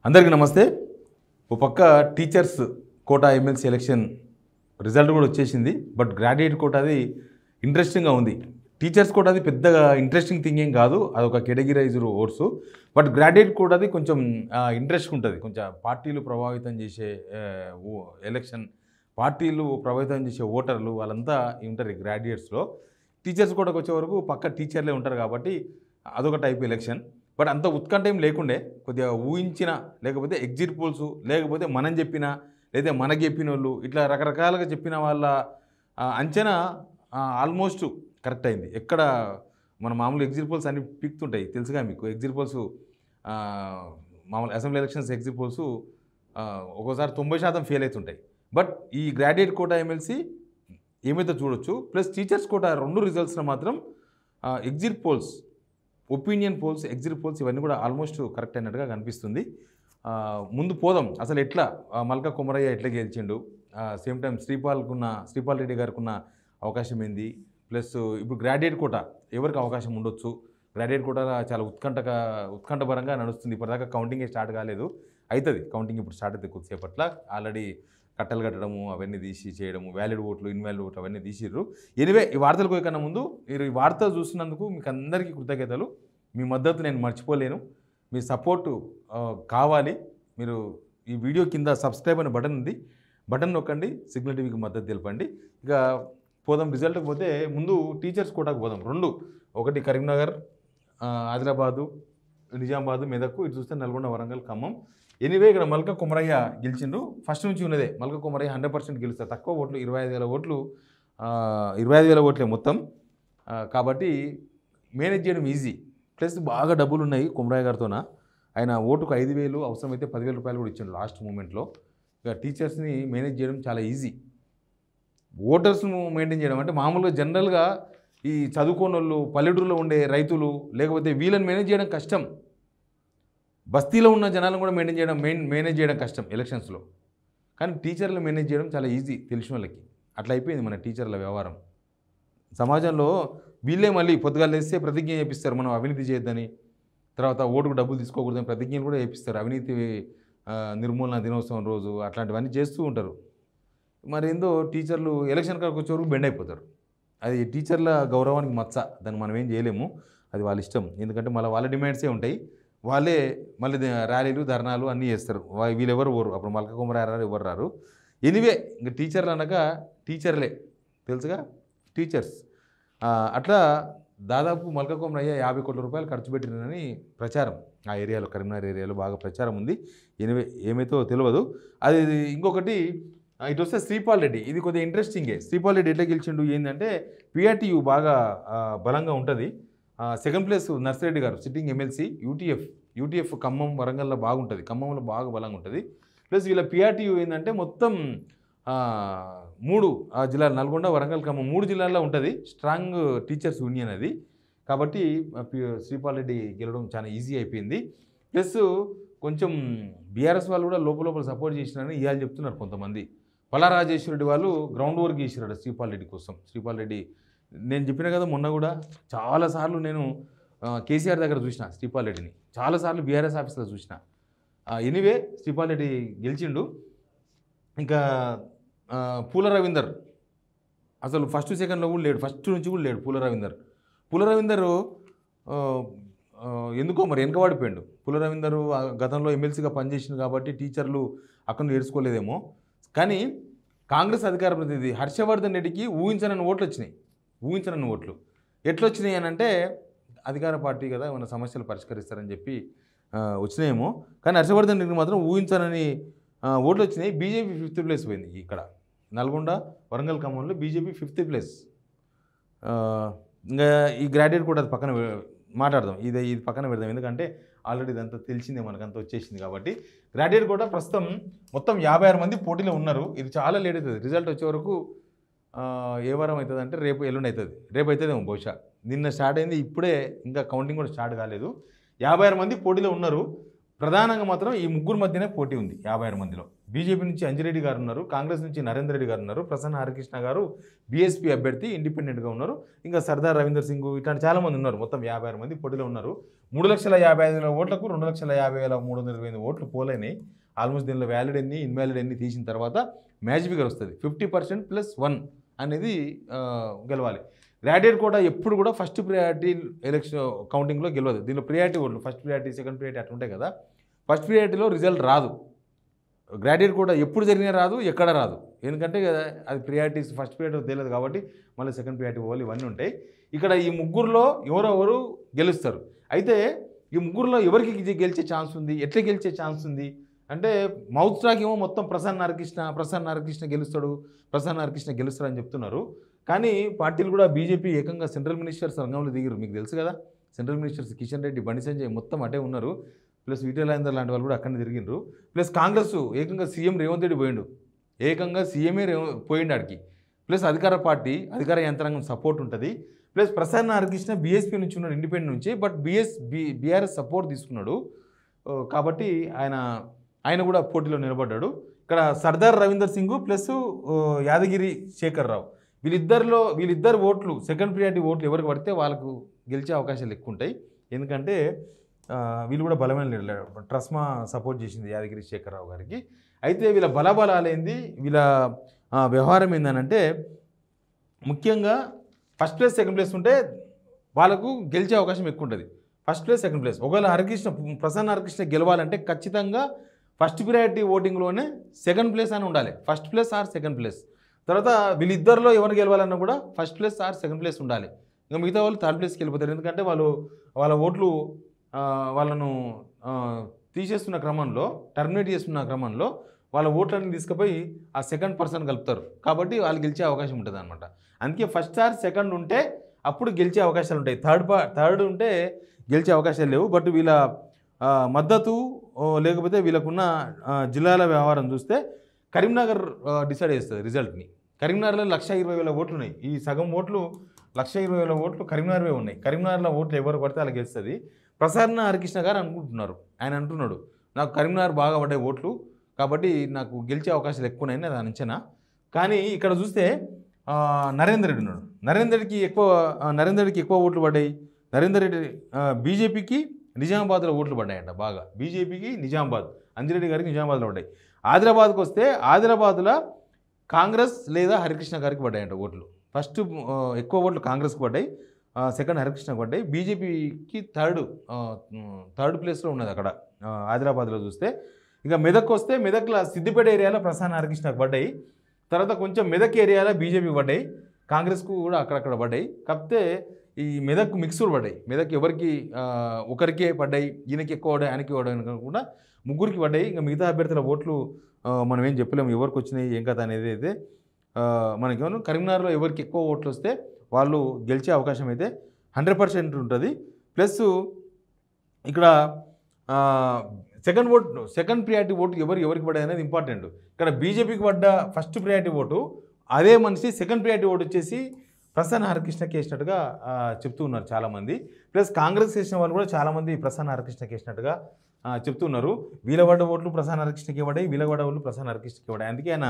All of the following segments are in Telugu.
అందరికీ నమస్తే. ఓ పక్క teachers quota MLC election result కూడా వచ్చేసింది. బట్ గ్రాడ్యుయేట్ కోటాది ఇంట్రెస్టింగ్గా ఉంది. టీచర్స్ కోటాది పెద్దగా ఇంట్రెస్టింగ్ థింగ్ ఏం కాదు, అదొక కేటగిరైజ్డ్ ఓట్స్. బట్ గ్రాడ్యుయేట్ కోటాది కొంచెం ఇంట్రెస్ట్ ఉంటుంది. కొంచెం పార్టీలు ప్రభావితం చేసే ఎలక్షన్, పార్టీలు ప్రభావితం చేసే ఓటర్లు వాళ్ళంతా ఉంటారు గ్రాడ్యుయేట్స్లో. టీచర్స్ కోటాకు వచ్చే వరకు పక్క టీచర్లే ఉంటారు కాబట్టి అదొక టైప్ ఎలక్షన్. బట్ అంత ఉత్కంఠ ఏం లేకుండే, కొద్దిగా ఊహించిన, లేకపోతే ఎగ్జిట్ పోల్స్, లేకపోతే మనం చెప్పిన, లేదా మనకు చెప్పిన వాళ్ళు, ఇట్లా రకరకాలుగా చెప్పిన వాళ్ళ అంచనా ఆల్మోస్ట్ కరెక్ట్ అయింది. ఎక్కడ మన మామూలు ఎగ్జిట్ పోల్స్ అన్ని పీక్తుంటాయి, తెలుసుగా మీకు. ఎగ్జిట్ పోల్స్ మామూలు అసెంబ్లీ ఎలక్షన్స్ ఎగ్జిట్ పోల్స్ ఒక్కోసారి 90% ఫెయిల్ అవుతుంటాయి. బట్ ఈ గ్రాడ్యుయేట్ కోటా ఎమ్మెల్సీ ఏమైతే చూడొచ్చు. ప్లస్ టీచర్స్ కోటా రెండు రిజల్ట్స్లో మాత్రం exit polls, opinion polls, exit polls ఇవన్నీ కూడా ఆల్మోస్ట్ కరెక్ట్ అయినట్టుగా కనిపిస్తుంది. ముందు పోదాం, అసలు ఎట్లా మల్కా కుమరయ్య ఎట్లా గెలిచిండు, సేమ్ టైం శ్రీపాల్ రెడ్డి గారికి ఉన్న అవకాశం ఏంది, ప్లస్ ఇప్పుడు గ్రాడ్యుయేట్ కోటా ఎవరికి అవకాశం ఉండొచ్చు. గ్రాడ్యుయేట్ కోటా చాలా ఉత్కంఠపరంగా నడుస్తుంది. ఇప్పటిదాకా కౌంటింగే స్టార్ట్ కాలేదు, అవుతుంది కౌంటింగ్ ఇప్పుడు స్టార్ట్ అవుతుంది కొద్దిసేపట్ల. ఆల్రెడీ కట్టలు కట్టడము అవన్నీ తీసి చేయడము, వ్యాలిడ్ ఓట్లు, ఇన్వాలిడ్ ఓట్లు అవన్నీ తీసిర్రు. ఎనివే ఈ వార్తలు పోయకన్నా ముందు మీరు ఈ వార్త చూసినందుకు మీకు అందరికీ కృతజ్ఞతలు. మీ మద్దతు నేను మర్చిపోలేను, మీ సపోర్టు కావాలి. మీరు ఈ వీడియో కింద సబ్స్క్రైబ్ అనే బటన్ ఉంది, బటన్ నొక్కండి, సిగ్నల్ టీవీకి మద్దతు తెలపండి. ఇక పోదాం రిజల్ట్కి పోతే ముందు టీచర్స్ కోటాకు పోదాం. రెండు, ఒకటి కరీంనగర్, ఆదిలాబాదు, నిజామాబాదు, మెదక్, ఇటు చూస్తే నల్గొండ, వరంగల్, ఖమ్మం. ఎనీవే ఇక్కడ మల్కా కుమరయ్య గెలిచిండు. ఫస్ట్ నుంచి ఉన్నదే మల్కా కుమరయ్య 100% గెలుస్తారు. తక్కువ ఓట్లు 25,000 ఓట్లు, 25,000 ఓట్లే మొత్తం. కాబట్టి మేనేజ్ చేయడం ఈజీ. ప్లస్ బాగా డబ్బులు ఉన్నాయి కుమరయ్య గారితోన. ఆయన ఓటుకు 5,000, అవసరమైతే 10,000 రూపాయలు కూడా ఇచ్చిండు లాస్ట్ మూమెంట్లో. ఇక టీచర్స్ని మేనేజ్ చేయడం చాలా ఈజీ. ఓటర్స్ను మెయింటైన్ చేయడం అంటే మామూలుగా జనరల్గా ఈ చదువుకోని వాళ్ళు, పల్లెటూరులో ఉండే రైతులు, లేకపోతే వీళ్ళని మేనేజ్ చేయడం కష్టం. బస్తీలో ఉన్న జనాలను కూడా మేనేజ్ చేయడం కష్టం ఎలక్షన్స్లో. కానీ టీచర్లు మేనేజ్ చేయడం చాలా ఈజీ తెలిసిన వాళ్ళకి. అట్లా అయిపోయింది మన టీచర్ల వ్యవహారం. సమాజంలో వీళ్ళే మళ్ళీ పొద్దుగాలు లేస్తే ప్రతిజ్ఞ చేపిస్తారు, మనం అవినీతి చేయొద్దని, తర్వాత ఓటుకు డబ్బులు తీసుకోకూడదని ప్రతిజ్ఞలు కూడా చేపిస్తారు. అవినీతి నిర్మూలన దినోత్సవం రోజు అట్లాంటివన్నీ చేస్తూ ఉంటారు. మరి ఏందో టీచర్లు ఎలక్షన్ కాడికి వచ్చే వరకు బెండ్ అయిపోతారు. అది టీచర్ల గౌరవానికి మచ్చ, దాన్ని మనం ఏం చేయలేము, అది వాళ్ళ ఇష్టం. ఎందుకంటే మళ్ళీ వాళ్ళ డిమాండ్సే ఉంటాయి. వాళ్ళే మళ్ళీ ర్యాలీలు, ధర్నాలు అన్నీ చేస్తారు. వీళ్ళెవరు ఓరు, అప్పుడు మల్కా కుమరయ్య రారు, ఎవరు రారు. ఎనివే ఇంకా టీచర్లు అనగా టీచర్లే, తెలుసుగా టీచర్స్. అట్లా దాదాపు మల్కా కుమరయ్య 50 కోట్ల రూపాయలు ఖర్చు పెట్టినని ప్రచారం ఆ ఏరియాలో, కరీంనగర్ ఏరియాలో బాగా ప్రచారం ఉంది. ఎనివే ఏమైతే తెలియదు. అది ఇంకొకటి ఇటు వస్తే శ్రీపాల్ రెడ్డి, ఇది కొద్దిగా ఇంట్రెస్టింగే. శ్రీపాల్ రెడ్డి ఎట్లా గెలిచిండు ఏంటంటే పిఆర్టీయూ బాగా బలంగా ఉంటుంది. సెకండ్ ప్లేస్ నర్సిరెడ్డి గారు, సిట్టింగ్ ఎమ్మెల్సీ, యూటీఎఫ్ ఖమ్మం, వరంగల్లో బాగుంటుంది, ఖమ్మంలో బాగా బలంగా ఉంటుంది. ప్లస్ వీళ్ళ పిఆర్టీయూ ఏంటంటే మొత్తం 3 జిల్లాలు, నల్గొండ, వరంగల్, ఖమ్మం 3 జిల్లాల్లో ఉంటుంది. స్ట్రాంగ్ టీచర్స్ యూనియన్ అది. కాబట్టి శ్రీపాల్ రెడ్డి గెలవడం చాలా ఈజీ అయిపోయింది. ప్లస్ కొంచెం బీఆర్ఎస్ వాళ్ళు కూడా లోపల సపోర్ట్ చేసినారని ఇవాళ చెప్తున్నారు కొంతమంది. పల్లా రాజేశ్వరరెడ్డి వాళ్ళు గ్రౌండ్ వర్క్ చేసినాడు శ్రీపాల్ రెడ్డి కోసం. శ్రీపాల్ రెడ్డి నేను చెప్పిన కదా మొన్న కూడా, చాలాసార్లు నేను కేసీఆర్ దగ్గర చూసిన శ్రీపాల్ రెడ్డిని, చాలాసార్లు బీఆర్ఎస్ ఆఫీస్లో చూసిన. ఎనీవే శ్రీపాల్ రెడ్డి గెలిచిండు. ఇంకా పూల రవీందర్ అసలు ఫస్ట్ సెకండ్లో కూడా లేడు, ఫస్ట్ నుంచి కూడా లేడు పూల రవీందర్. ఎందుకో మరి వెనకబడిపోయాడు పూల రవీందర్. గతంలో ఎమ్మెల్సీగా పనిచేసింది కాబట్టి టీచర్లు అక్కడ నేర్చుకోలేదేమో. కానీ కాంగ్రెస్ అధికార ప్రతినిధి హర్షవర్ధన్ రెడ్డికి ఊహించనని ఓట్లు ఎట్లా వచ్చినాయి అని అంటే, అధికార పార్టీ కదా, ఏమైనా సమస్యలు పరిష్కరిస్తారని చెప్పి వచ్చినాయేమో. కానీ హర్షవర్ధన్ రెడ్డికి మాత్రం ఊహించనని ఓట్లు వచ్చినాయి. బీజేపీ 5th ప్లేస్ పోయింది. ఇక్కడ నల్గొండ, వరంగల్, ఖమ్మంలో బీజేపీ 5th ప్లేస్. ఇంకా ఈ గ్రాడ్యుయేట్ కూడా అది పక్కన మాట్లాడదాం, ఇది పక్కన పెడదాం. ఎందుకంటే ఆల్రెడీ ఇదంతా తెలిసిందే, మనకంతా వచ్చేసింది కాబట్టి. గ్రాడ్యుయేట్ కూడా ప్రస్తుతం మొత్తం 56 మంది పోటీలో ఉన్నారు. ఇది చాలా లేట్ అవుతుంది రిజల్ట్ వచ్చే వరకు. ఏ వారం అవుతుంది అంటే రేపు ఎల్లుండి అవుతుంది, రేపు అవుతుందేమో బహుశా. నిన్న స్టార్ట్ అయింది, ఇప్పుడే ఇంకా కౌంటింగ్ కూడా స్టార్ట్ కాలేదు. 56 మంది పోటీలో ఉన్నారు. ప్రధానంగా మాత్రం ఈ ముగ్గురు మధ్యనే పోటీ ఉంది 56 మందిలో. బీజేపీ నుంచి అంజిరెడ్డి గారు ఉన్నారు, కాంగ్రెస్ నుంచి నరేందర్ రెడ్డి గారు ఉన్నారు, ప్రసన్న హరికృష్ణ గారు బీఎస్పీ అభ్యర్థి ఇండిపెండెంట్గా ఉన్నారు, ఇంకా సర్దార్ రవీందర్ సింగ్ ఇట్లాంటి చాలామంది ఉన్నారు. మొత్తం 56 మంది పోటీలో ఉన్నారు. 3,55,000 ఓట్లకు 2,50,325 ఓట్లు పోలేని. ఆల్మోస్ట్ దీనిలో వ్యాలిడ్ ఎన్ని ఇన్వాలిడ్ ఎన్ని తీసిన తర్వాత మ్యాచ్ ఫిగర్ వస్తుంది. 50% +1 అనేది గెలవాలి. గ్రాడ్యుయేట్ కూడా ఎప్పుడు కూడా ఫస్ట్ ప్రియారిటీ ఎలక్షన్ కౌంటింగ్లో గెలవదు. దీనిలో ప్రియారిటీ ఓట్లు ఫస్ట్ ప్రియారిటీ సెకండ్ ప్రియారిటీ అట్లా ఉంటాయి కదా. ఫస్ట్ ప్రియారిటీలో రిజల్ట్ రాదు. గ్రాడ్యుయేట్ కూడా ఎప్పుడు జరిగినా రాదు, ఎక్కడ రాదు. ఎందుకంటే అది ప్రియారిటీస్ ఫస్ట్ ప్రియారిటీ తెలియదు కాబట్టి మళ్ళీ సెకండ్ ప్రియారిటీ పోవాలి, ఇవన్నీ ఉంటాయి. ఇక్కడ ఈ ముగ్గురులో ఎవరెవరు గెలుస్తారు. అయితే ఈ ముగ్గురులో ఎవరికి గెలిచే ఛాన్స్ ఉంది, ఎట్లా గెలిచే ఛాన్స్ ఉంది అంటే మౌత్ ట్రాక్ ఏమో మొత్తం ప్రసన్న హరికృష్ణ గెలుస్తాడని చెప్తున్నారు. కానీ పార్టీలు కూడా బీజేపీ ఏకంగా సెంట్రల్ మినిస్టర్స్ రంగంలో దిగారు. మీకు తెలుసు కదా, సెంట్రల్ మినిస్టర్స్ కిషన్ రెడ్డి, బండి సంజయ్ మొత్తం అటే ఉన్నారు. ప్లస్ ఈటెల రాజేందర్ లాంటి వాళ్ళు కూడా అక్కడనే తిరిగిండ్రు. ప్లస్ కాంగ్రెస్ ఏకంగా సీఎం రేవంత్ రెడ్డి పోయిండు, ఏకంగా సీఎంఏ పోయిండు ఆడికి. ప్లస్ అధికార పార్టీ అధికార యంత్రాంగం సపోర్ట్ ఉంటుంది. ప్లస్ ప్రసన్న హరికృష్ణ బీఎస్పీ నుంచి ఉన్నాడు, ఇండిపెండెంట్ నుంచి, బట్ బీఆర్ఎస్ సపోర్ట్ తీసుకున్నాడు కాబట్టి ఆయన కూడా పోటీలో నిలబడ్డాడు. ఇక్కడ సర్దార్ రవీందర్ సింగ్ ప్లస్ యాదగిరి శేఖర్ రావు వీళ్ళిద్దరు ఓట్లు సెకండ్ ప్రియారిటీ ఓట్లు ఎవరికి పడితే వాళ్ళకు గెలిచే అవకాశాలు ఎక్కువ ఉంటాయి. ఎందుకంటే వీళ్ళు కూడా బలమైన లీడర్. ట్రస్మా సపోర్ట్ చేసింది యాదగిరి శేఖర్ రావు గారికి. అయితే వీళ్ళ బలాబలాలేంది, వీళ్ళ వ్యవహారం ఏందనంటే ముఖ్యంగా ఫస్ట్ ప్లేస్ సెకండ్ ప్లేస్ ఉంటే వాళ్ళకు గెలిచే అవకాశం ఎక్కువ ఉంటుంది. First place second place. ఒకవేళ ప్రసన్న హరికృష్ణ గెలవాలంటే ఖచ్చితంగా ఫస్ట్ ప్రియారిటీ ఓటింగ్లోనే సెకండ్ ప్లేస్ అని ఉండాలి. First place or second place. తర్వాత వీళ్ళిద్దరిలో ఎవరు గెలవాలన్నా కూడా first place or second place ఉండాలి. ఇంకా మిగతా వాళ్ళు థర్డ్ ప్లేస్కి వెళ్ళిపోతారు. ఎందుకంటే వాళ్ళ ఓట్లు వాళ్ళను తీసేస్తున్న క్రమంలో, టర్మినేట్ చేస్తున్న క్రమంలో వాళ్ళ ఓట్లన్నీ తీసుకుపోయి ఆ సెకండ్ పర్సన్ కలుపుతారు. కాబట్టి వాళ్ళు గెలిచే అవకాశం ఉంటుంది అనమాట. అందుకే ఫస్ట్ ఆర్ సెకండ్ ఉంటే అప్పుడు గెలిచే అవకాశాలు ఉంటాయి. థర్డ్ ఉంటే గెలిచే అవకాశాలు లేవు. బట్ వీళ్ళ మద్దతు లేకపోతే వీళ్ళకున్న జిల్లాల వ్యవహారం చూస్తే కరీంనగర్ డిసైడ్ చేస్తుంది రిజల్ట్ని. కరీంనగర్లో 1,20,000 ఓట్లు ఉన్నాయి. ఈ సగం ఓట్లు 1,20,000 ఓట్లు కరీంనగర్వే ఉన్నాయి. కరీంనగర్లో ఓట్లు ఎవరు పడితే అలా గెలుస్తుంది. ప్రసన్న హరికృష్ణ గారు ఆయన అంటున్నాడు నాకు కరీంనగర్ బాగా పడ్డాయి ఓట్లు కాబట్టి నాకు గెలిచే అవకాశాలు ఎక్కువ ఉన్నాయని అది అంచనా. కానీ ఇక్కడ చూస్తే నరేందర్ రెడ్డి ఉన్నాడు. నరేందర్ రెడ్డికి ఎక్కువ ఓట్లు పడ్డాయి. నరేందర్ రెడ్డి బీజేపీకి నిజామాబాద్లో ఓట్లు పడ్డాయంట బాగా. బీజేపీకి నిజామాబాద్, అంజిరెడ్డి గారికి నిజామాబాద్లో పడ్డాయి. ఆదిలాబాద్కి వస్తే ఆదిలాబాద్లో కాంగ్రెస్ లేదా హరికృష్ణ గారికి పడ్డాయంట ఓట్లు. ఫస్ట్ ఎక్కువ ఓట్లు కాంగ్రెస్కి పడ్డాయి, సెకండ్ హరికృష్ణకి పడ్డాయి. బీజేపీకి థర్డ్ ప్లేస్లో ఉన్నది అక్కడ ఆదిలాబాద్లో చూస్తే. ఇక మెదక్ వస్తే మెదక్లో సిద్దిపేట ఏరియాలో ప్రసన్న హరికృష్ణకు పడ్డాయి. తర్వాత కొంచెం మెదక్ ఏరియాలో బీజేపీకి పడ్డాయి, కాంగ్రెస్కు కూడా అక్కడక్కడ పడ్డాయి. కాకపోతే ఈ మెదక్ మిక్స్డ్ పడ్డాయి. మెదక్ ఎవరికి ఒకరికే పడ్డాయి, ఈయనకి ఎక్కువ పడ్డాయి ఆయనకి పడ్డాయి కాకుండా ముగ్గురికి పడ్డాయి. ఇంకా మిగతా అభ్యర్థుల ఓట్లు మనం ఏం చెప్పలేము ఎవరికి వచ్చినాయి ఏం కథ అనేది. అయితే మనకేమో కరీంనగర్లో ఎవరికి ఎక్కువ ఓట్లు వస్తే వాళ్ళు గెలిచే అవకాశం అయితే 100% ఉంటుంది. ప్లస్ ఇక్కడ సెకండ్ ప్రియారిటీ ఓటు ఎవరికి పడ్డాయి అనేది ఇంపార్టెంట్. ఇక్కడ బీజేపీకి పడ్డ ఫస్ట్ ప్రియారిటీ ఓటు అదే మనిషి సెకండ్ ప్రియారిటీ ఓటు వచ్చేసి ప్రసన్న హరికృష్ణకి వేసినట్టుగా చెప్తూ ఉన్నారు చాలామంది. ప్లస్ కాంగ్రెస్ వేసిన వాళ్ళు కూడా చాలామంది ప్రసన్న హరికృష్ణకి వేసినట్టుగా చెప్తున్నారు. వీళ్ళ పడ్డ ఓట్లు ప్రసన్న హరికృష్ణకి పడ్డాయి, వీళ్ళ పడ్డ ఓట్లు ప్రసన్న హరికృష్ణకి పడ్డాయి. అందుకే ఆయన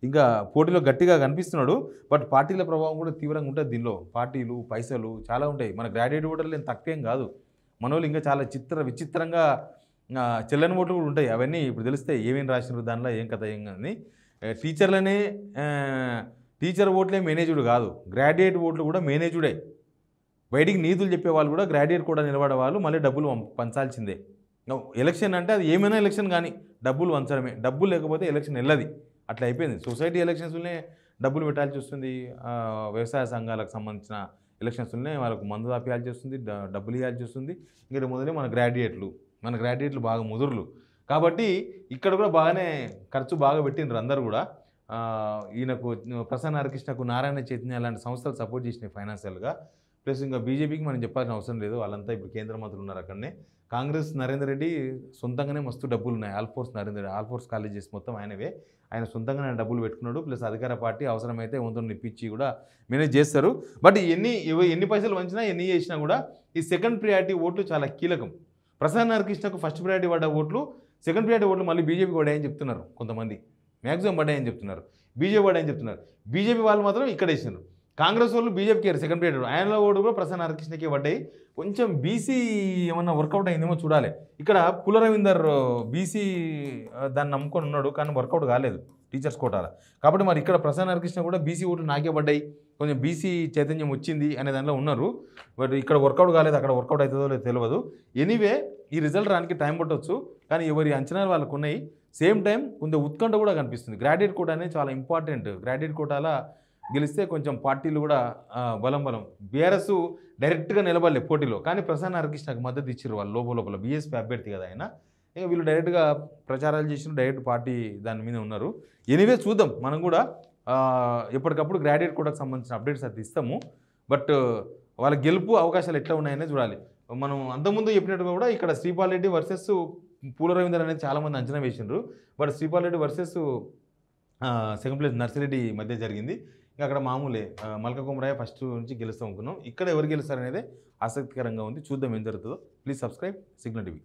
ఇంకా పోటీలో గట్టిగా కనిపిస్తున్నాడు. బట్ పార్టీల ప్రభావం కూడా తీవ్రంగా ఉంటుంది దీనిలో. పార్టీలు పైసలు చాలా ఉంటాయి. మన గ్రాడ్యుయేట్ ఓటర్లు ఏం తక్కువేం కాదు. మన వాళ్ళు ఇంకా చాలా విచిత్రంగా చెల్లని ఓట్లు కూడా ఉంటాయి. అవన్నీ ఇప్పుడు తెలుస్తాయి ఏమేమి రాసినారు దానిలో ఏం కథ ఏం కానీ. టీచర్ ఓట్లే మేనేజ్డ్ కాదు, గ్రాడ్యుయేట్ ఓట్లు కూడా మేనేజ్డే. బయటికి నీతులు చెప్పే వాళ్ళు కూడా గ్రాడ్యుయేట్ కూడా నిలబడే వాళ్ళు మళ్ళీ డబ్బులు పంచాల్సిందే. ఎలక్షన్ అంటే అది ఏమైనా ఎలక్షన్ కానీ డబ్బులు పంచడమే. డబ్బులు లేకపోతే ఎలక్షన్ వెళ్ళది. అట్లా అయిపోయింది. సొసైటీ ఎలక్షన్స్లోనే డబ్బులు పెట్టాల్సి వస్తుంది. వ్యవసాయ సంఘాలకు సంబంధించిన ఎలక్షన్స్లోనే వాళ్ళకు మందు ఆపేయాల్సి వస్తుంది, డబ్బులు ఇవ్వాల్సి వస్తుంది. ఇంకా మొదలే మన గ్రాడ్యుయేట్లు బాగా ముదురులు కాబట్టి ఇక్కడ కూడా బాగానే ఖర్చు బాగా పెట్టిండ్రు అందరు కూడా. ఈయనకు ప్రసన్న హరికృష్ణకు నారాయణ చైతన్య లాంటి సంస్థలు సపోర్ట్ చేసినాయి ఫైనాన్షియల్గా. ప్లస్ ఇంకా బీజేపీకి మనం చెప్పాల్సిన అవసరం లేదు, వాళ్ళంతా ఇప్పుడు కేంద్ర మంత్రులు ఉన్నారు అక్కడనే. కాంగ్రెస్ నరేందర్ రెడ్డి సొంతంగానే మస్తు డబ్బులు ఉన్నాయి. ఆల్ఫోర్స్ కాలేజెస్ మొత్తం ఆయన సొంతంగానే డబ్బులు పెట్టుకున్నాడు. ప్లస్ అధికార పార్టీ అవసరమైతే వంతుని ఇప్పించి కూడా మేనేజ్ చేస్తారు. బట్ ఎన్ని పైసలు వంచినా ఎన్ని చేసినా కూడా ఈ సెకండ్ ప్రియారిటీ ఓట్లు చాలా కీలకం. ప్రసన్న హరికృష్ణకు ఫస్ట్ ప్రయారిటీ పడ్డ ఓట్లు సెకండ్ ప్రయారిటీ ఓట్లు మళ్ళీ బీజేపీకి పడ్డాయని చెప్తున్నారు కొంతమంది, మ్యాక్సిమం పడ్డాయని చెప్తున్నారు, బీజేపీ పడ్డాయని చెప్తున్నారు. బీజేపీ వాళ్ళు మాత్రం ఇక్కడ వేసినారు. కాంగ్రెస్ వాళ్ళు బీజేపీకి సెకండ్ ప్రయారిటీ, ఆయనలో ఓటు కూడా ప్రసన్న హరికృష్ణకి పడ్డాయి. కొంచెం బీసీ ఏమన్నా వర్కౌట్ అయిందేమో చూడాలి. ఇక్కడ పుల రవీందర్ బీసీ దాన్ని నమ్ముకొని ఉన్నాడు, కానీ వర్కౌట్ కాలేదు టీచర్స్ కోటాల. కాబట్టి మరి ఇక్కడ ప్రసన్న హరికృష్ణ కూడా బీసీ ఓట్లు నాకే పడ్డాయి, కొంచెం బీసీ చైతన్యం వచ్చింది అనే దానిలో ఉన్నారు. బట్ ఇక్కడ వర్కౌట్ కాలేదు, అక్కడ వర్కౌట్ అవుతుందో లేదో తెలియదు. ఎనీవే ఈ రిజల్ట్ రానికి టైం పట్టవచ్చు, కానీ ఎవరి అంచనాలు వాళ్ళకు ఉన్నాయి. సేమ్ టైం కొంచెం ఉత్కంఠ కూడా కనిపిస్తుంది. గ్రాడ్యుయేట్ కోటా అనేది చాలా ఇంపార్టెంట్. గ్రాడ్యుయేట్ కోటాల గెలిస్తే కొంచెం పార్టీలు కూడా బలం బీఆర్ఎస్ డైరెక్ట్గా నిలబడలే పోటీలో, కానీ ప్రసన్న హరికృష్ణకు మద్దతు ఇచ్చారు వాళ్ళు లోపల. బీఎస్పీ అభ్యర్థి కదా ఆయన, ఇక వీళ్ళు డైరెక్ట్గా ప్రచారాలు చేసిన డైరెక్ట్ పార్టీ దాని మీద ఉన్నారు. ఎనీవే చూద్దాం, మనం కూడా ఎప్పటికప్పుడు గ్రాడ్యుయేట్ కోటాకు సంబంధించిన అప్డేట్స్ అది ఇస్తాము. బట్ వాళ్ళ గెలుపు అవకాశాలు ఎట్లా ఉన్నాయనే చూడాలి. మనం అంతకుముందు చెప్పినట్టుగా కూడా ఇక్కడ శ్రీపాల్ రెడ్డి వర్సెస్ పూల రవీందర్ అనేది చాలామంది అంచనా వేసిండ్రు. But Sripal Reddy versus second place Narsireddy మధ్య జరిగింది. ఇంకా అక్కడ మామూలే మల్క కుమరయ్య ఫస్ట్ నుంచి గెలుస్తాం అనుకున్నాం. ఇక్కడ ఎవరు గెలుస్తారనేది ఆసక్తికరంగా ఉంది. చూద్దాం ఏం జరుగుతుందో. Please subscribe signal TV.